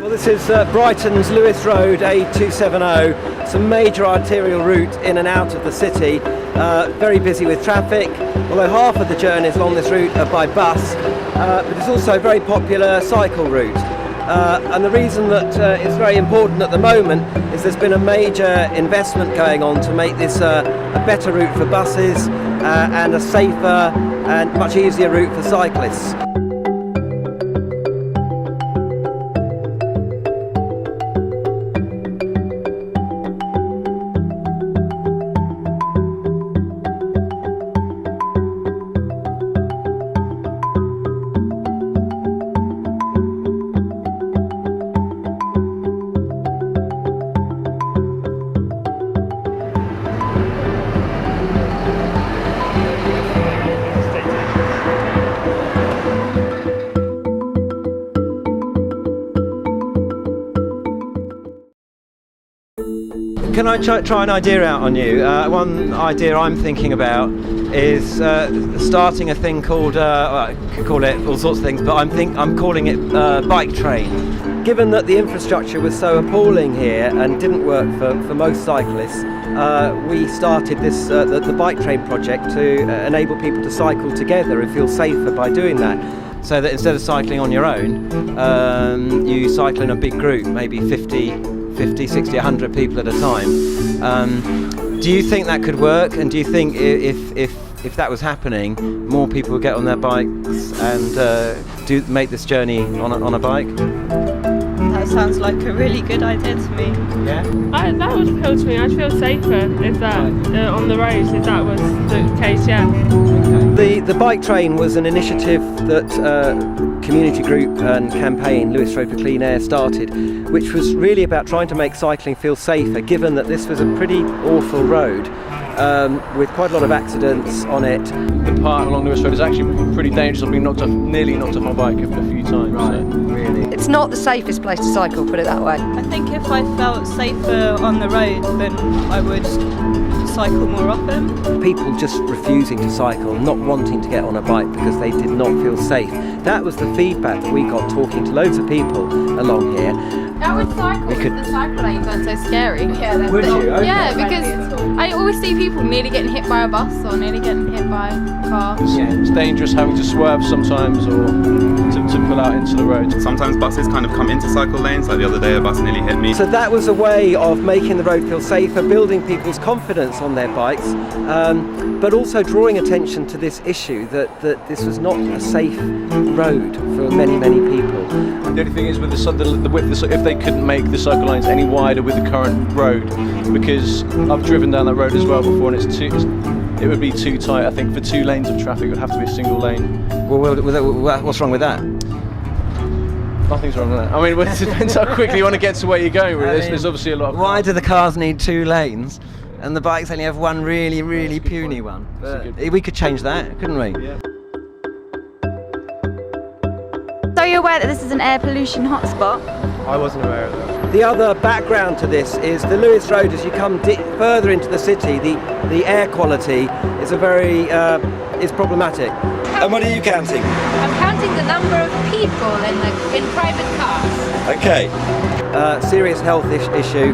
Well, this is Brighton's Lewes Road, A270. It's a major arterial route in and out of the city. Very busy with traffic, although half of the journeys along this route are by bus, but it's also a very popular cycle route. And the reason that it's very important at the moment is there's been a major investment going on to make this a better route for buses and a safer and much easier route for cyclists. Can I try an idea out on you? One idea I'm thinking about is starting a thing called, well, I could call it all sorts of things, but I'm calling it bike train. Given that the infrastructure was so appalling here and didn't work for most cyclists, we started this the bike train project to enable people to cycle together and feel safer by doing that. So that instead of cycling on your own, you cycle in a big group, maybe 50, 60, 100 people at a time. Do you think that could work? And do you think if that was happening, more people would get on their bikes and make this journey on a bike? That sounds like a really good idea to me. Yeah? That would appeal to me. I'd feel safer if that on the roads if that was the case, yeah. The bike train was an initiative that community group and campaign Lewes Road for Clean Air started, which was really about trying to make cycling feel safer, given that this was a pretty awful road with quite a lot of accidents on it. The part along Lewes Road is actually pretty dangerous. I've been nearly knocked off my bike a few times. Right, so. really? It's not the safest place to cycle, put it that way. I think if I felt safer on the road, then I would cycle more often. People just refusing to cycle, not wanting to get on a bike because they did not feel safe. That was the feedback that we got talking to loads of people along here. I would cycle if the cycle lanes weren't so scary. Yeah, Would you? Okay. Yeah, because I always see people nearly getting hit by a bus or nearly getting hit by a car. It's dangerous having to swerve sometimes or to pull out into the road. Sometimes buses kind of come into cycle lanes, like the other day a bus nearly hit me. So that was a way of making the road feel safer, building people's confidence on their bikes, but also drawing attention to this issue that this was not a safe road for many, many people. The only thing is with the width, if they couldn't make the cycle lanes any wider with the current road, because I've driven down that road as well before, and it would be too tight. I think for 2 lanes of traffic it would have to be a single lane. Well, what's wrong with that? Nothing's wrong with that. I mean, it depends how quickly you want to get to where you're going. Really. There's obviously a lot of... Why do the cars need 2 lanes and the bikes only have one really, really puny one? But we could change that, couldn't we? Yeah. So you're aware that this is an air pollution hotspot? I wasn't aware of that. The other background to this is the Lewes Road. As you come further into the city, the air quality is is problematic. And what are you counting? I'm counting the number of people in private cars. Okay. Serious health issue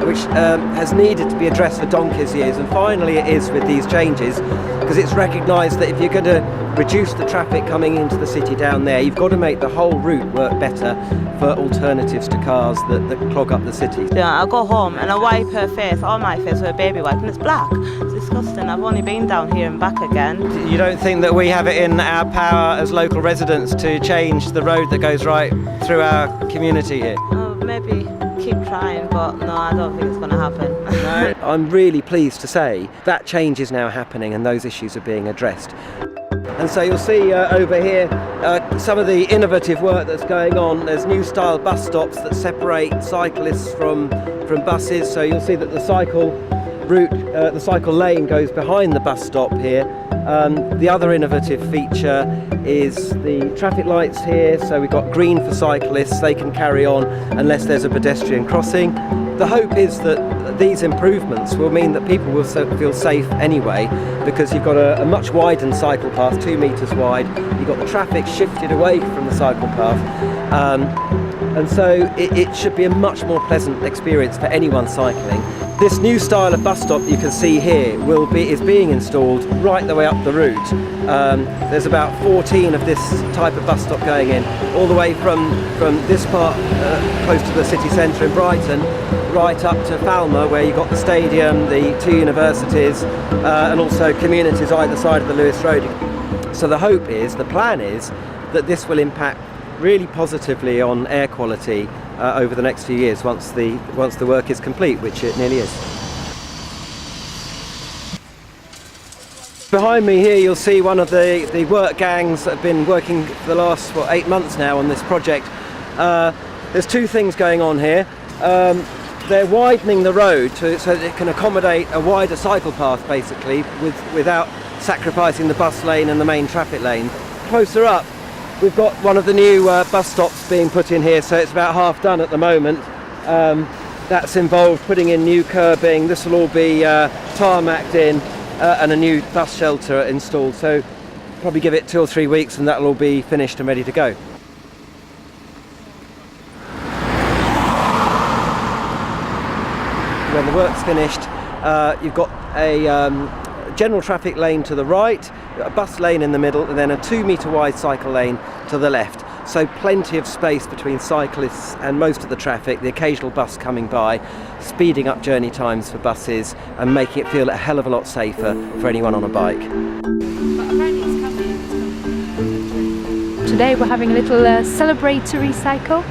which has needed to be addressed for donkey's years, and finally it is with these changes, because it's recognised that if you're going to reduce the traffic coming into the city down there, you've got to make the whole route work better for alternatives to cars that clog up the city. Yeah, I go home and I wipe her face, all my face with a baby wipe, and it's black. It's disgusting. I've only been down here and back again. You don't think that we have it in our power as local residents to change the road that goes right through our community here? Oh, maybe keep trying, but no, I don't think it's going to happen. No. I'm really pleased to say that change is now happening and those issues are being addressed. And so you'll see over here some of the innovative work that's going on. There's new style bus stops that separate cyclists from buses, so you'll see that the cycle route, the cycle lane goes behind the bus stop here. The other innovative feature is the traffic lights here, so we've got green for cyclists, they can carry on unless there's a pedestrian crossing. The hope is that these improvements will mean that people will feel safe anyway, because you've got a much widened cycle path, 2 metres wide, you've got the traffic shifted away from the cycle path, and so it should be a much more pleasant experience for anyone cycling. This new style of bus stop you can see here is being installed right the way up the route. There's about 14 of this type of bus stop going in, all the way from this part close to the city centre in Brighton, right up to Falmer, where you've got the stadium, the 2 universities, and also communities either side of the Lewes Road. So the plan is that this will impact really positively on air quality over the next few years once the work is complete, which it nearly is. Behind me here you'll see one of the work gangs that have been working for the last 8 months now on this project. There's 2 things going on here. They're widening the road so that it can accommodate a wider cycle path, basically, without sacrificing the bus lane and the main traffic lane. Closer up, we've got one of the new bus stops being put in here, so it's about half done at the moment. That's involved putting in new curbing. This will all be tarmacked in and a new bus shelter installed, so probably give it 2 or 3 weeks and that'll all be finished and ready to go. When the work's finished, you've got a general traffic lane to the right, a bus lane in the middle, and then a 2-metre wide cycle lane to the left. So plenty of space between cyclists and most of the traffic, the occasional bus coming by, speeding up journey times for buses and making it feel a hell of a lot safer for anyone on a bike. Today we're having a little celebratory cycle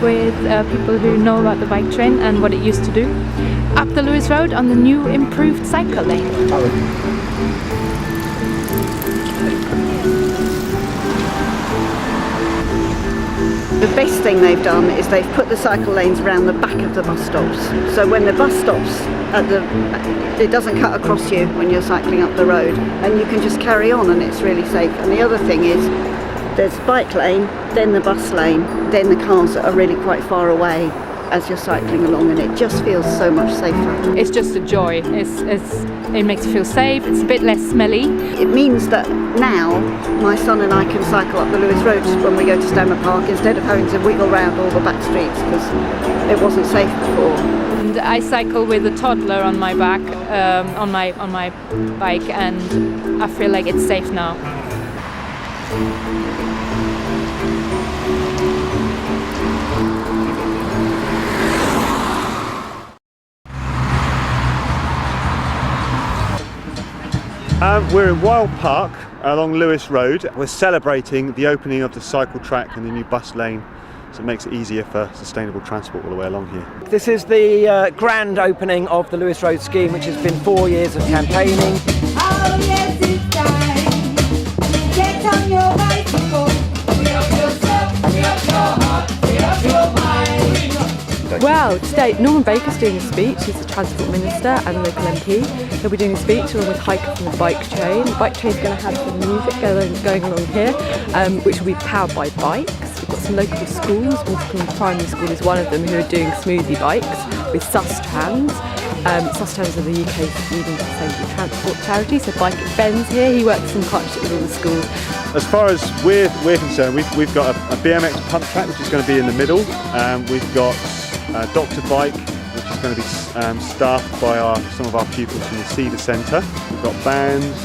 with people who know about the bike train and what it used to do, up the Lewes Road on the new improved cycle lane. The best thing they've done is they've put the cycle lanes around the back of the bus stops. So when the bus stops, it doesn't cut across you when you're cycling up the road, and you can just carry on and it's really safe. And the other thing is there's bike lane, then the bus lane, then the cars that are really quite far away as you're cycling along, and it just feels so much safer. It's just a joy. It makes you feel safe, it's a bit less smelly. It means that now my son and I can cycle up the Lewes Road when we go to Stammer Park instead of having to wiggle round all the back streets because it wasn't safe before. And I cycle with a toddler on my back, on my bike, and I feel like it's safe now. We're in Wild Park along Lewes Road. We're celebrating the opening of the cycle track and the new bus lane, so it makes it easier for sustainable transport all the way along here. This is the grand opening of the Lewes Road scheme, which has been 4 years of campaigning. Oh yes, it's time. Get on your bicycle. Free up yourself, free up your heart, free up your mind. Well, today Norman Baker's doing a speech. He's the Transport Minister and local MP. He'll be doing a speech along with Hiker from the bike train. The bike train's going to have some music going along here, which will be powered by bikes. We've got some local schools. Wolfcombe Primary School is one of them, who are doing smoothie bikes with Sustrans. Sustrans are the UK's leading sustainable transport charity, so Bike at Ben's here. He works in partnership with all the schools. As far as we're concerned, we've got a BMX pump track which is going to be in the middle. We've got Dr. Bike, which is going to be staffed by some of our pupils from the Cedar Centre. We've got bands,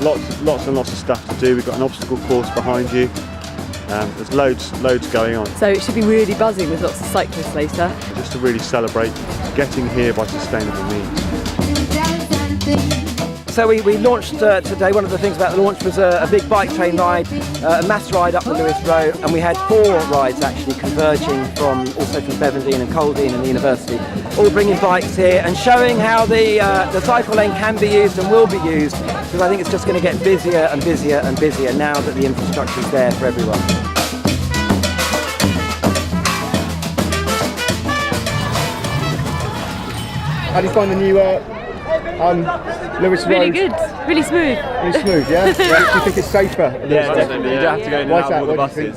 lots and lots of stuff to do. We've got an obstacle course behind you. There's loads going on. So it should be really buzzing with lots of cyclists later. Just to really celebrate getting here by sustainable means. So we launched today. One of the things about the launch was a big bike train ride, a mass ride up the Lewes Road, and we had 4 rides actually converging also from Bevendean and Coldene and the university, all bringing bikes here and showing how the cycle lane can be used and will be used, because I think it's just going to get busier and busier and busier now that the infrastructure is there for everyone. How do you find the new Lewes Road? Really good, really smooth. Really smooth, yeah? Do you think it's safer? Yeah, definitely. You don't have to go in and out of all the buses.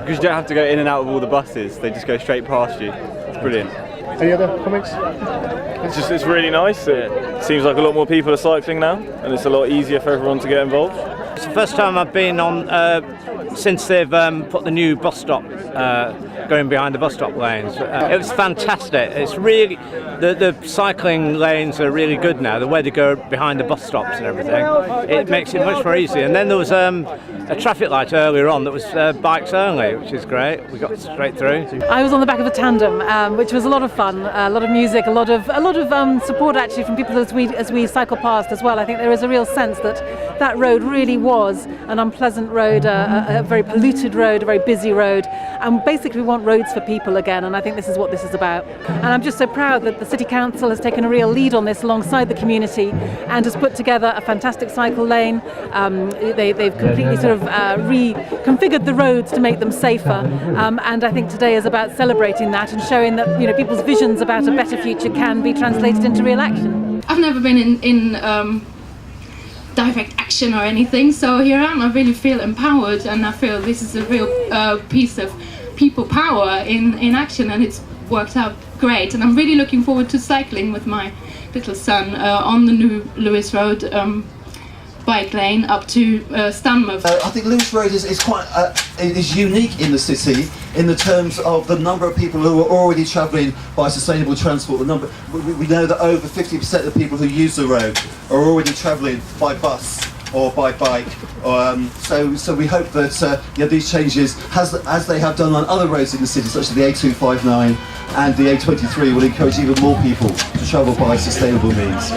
Because you don't have to go in and out of all the buses, they just go straight past you. It's brilliant. Any other comments? It's really nice. It seems like a lot more people are cycling now, and it's a lot easier for everyone to get involved. It's the first time I've been on since they've put the new bus stop going behind the bus stop lanes. It was fantastic. It's really the cycling lanes are really good now. The way they go behind the bus stops and everything, it makes it much more easy. And then there was a traffic light earlier on that was bikes only, which is great. We got straight through. I was on the back of a tandem, which was a lot of fun, a lot of music, a lot of support actually from people as we cycle past as well. I think there is a real sense that road really was an unpleasant road, a very polluted road, a very busy road, and basically we want roads for people again, and I think this is what this is about. And I'm just so proud that the City Council has taken a real lead on this alongside the community and has put together a fantastic cycle lane. They've completely sort of reconfigured the roads to make them safer, and I think today is about celebrating that and showing that people's visions about a better future can be translated into real action. I've never been in direct action or anything, so here I am. I really feel empowered, and I feel this is a real piece of people power in action, and it's worked out great. And I'm really looking forward to cycling with my little son on the new Lewes Road bike lane up to Stanmouth. I think Lewes Road is quite is unique in the city in the terms of the number of people who are already travelling by sustainable transport. We know that over 50% of the people who use the road are already travelling by bus or by bike. So we hope that these changes, as they have done on other roads in the city, such as the A259 and the A23, will encourage even more people to travel by sustainable means.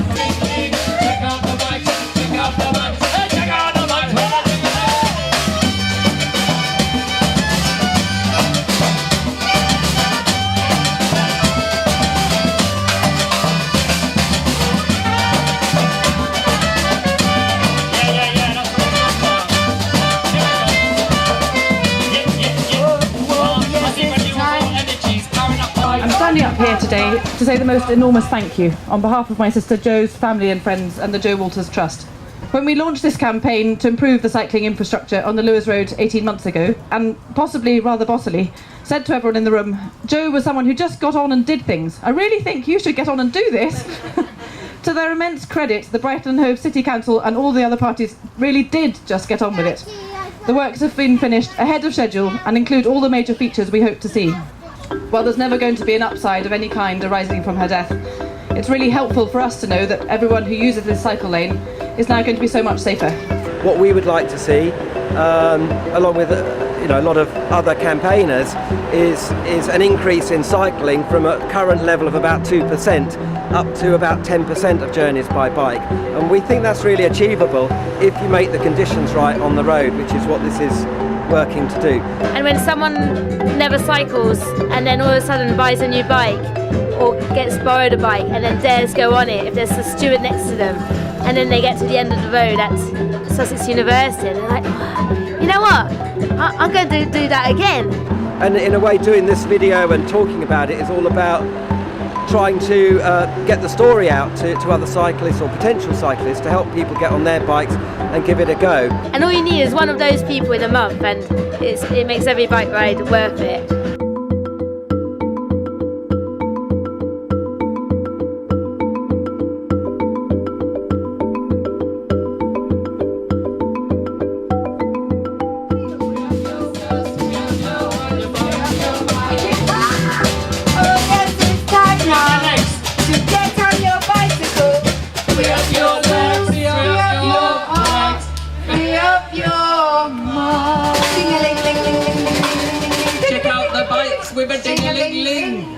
Standing up here today to say the most enormous thank you on behalf of my sister Jo's family and friends and the Jo Walters Trust. When we launched this campaign to improve the cycling infrastructure on the Lewes Road 18 months ago, and possibly rather bossily, said to everyone in the room, Jo was someone who just got on and did things. I really think you should get on and do this. To their immense credit, the Brighton and Hove City Council and all the other parties really did just get on with it. The works have been finished ahead of schedule and include all the major features we hope to see. While there's never going to be an upside of any kind arising from her death, it's really helpful for us to know that everyone who uses this cycle lane is now going to be so much safer. What we would like to see, along with a lot of other campaigners, is an increase in cycling from a current level of about 2% up to about 10% of journeys by bike. And we think that's really achievable if you make the conditions right on the road, which is what this is working to do. And when someone never cycles and then all of a sudden buys a new bike or gets borrowed a bike and then dares go on it, if there's a steward next to them, and then they get to the end of the road at Sussex University and they're like, oh, you know what, I'm going to do that again. And in a way, doing this video and talking about it is all about trying to get the story out to other cyclists or potential cyclists to help people get on their bikes and give it a go. And all you need is one of those people in a month, and it makes every bike ride worth it. Check out the bikes with a ding-a-ling-ling.